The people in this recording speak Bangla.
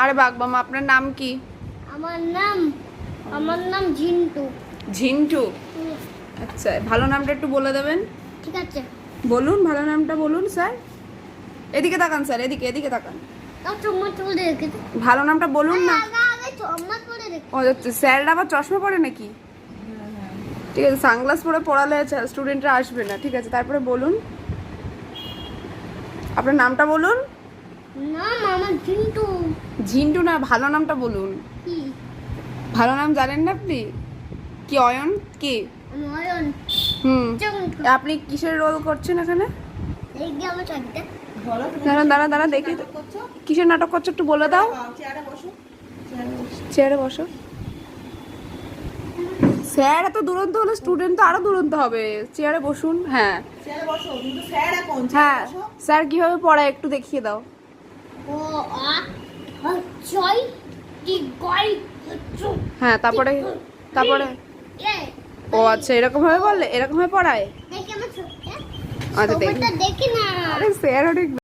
আরে বাগমামা, আপনার নাম কি? আমার নাম ঝিন্টু। ঝিন্টু? আচ্ছা, ভালো নামটা একটু বলে দেবেন? ঠিক আছে, বলুন, ভালো নামটা বলুন স্যার। এদিকে তাকান স্যার, এদিকে তাকান। চম্মচ করে রেখেছে। ভালো নামটা বলুন না। আগে চম্মচ করে রেখে। ও আচ্ছা, স্যাররা আবার চশমা পরে নাকি? ঠিক আছে, সানগ্লাস পরে পড়ালে স্টুডেন্টরা আসবে না। ঠিক আছে, তারপরে বলুন আপনার নামটা বলুন। নাম আমার ঝিন্টু। ঝিন্টু না, ভালো নামটা বলুন। কি? ভালো নাম জানেন না আপনি? কি অয়ন? কি? আমি অয়ন। আপনি কিসের রোল করছেন এখানে? দেখবি আমার চাকরিটা। দাঁড়া দেখি কিসের নাটক করছো একটু বলে দাও। চেয়ারে বসো। স্যার এত দুরন্ত হলে স্টুডেন্ট তো আরো দুরন্ত হবে। চেয়ারে বসুন। হ্যাঁ হ্যাঁ, স্যার কিভাবে পড়ায় একটু দেখিয়ে দাও। ও আ হচ্ছই কি গই হচ্ছু। হ্যাঁ, তারপরে এ ও আচ্ছা, এরকম ভাবে বললে, এরকম ভাবে পড়ায়? দেখি আমার চোখটা। আচ্ছা, দেখি। দেখি না। আরে স্যার অনেক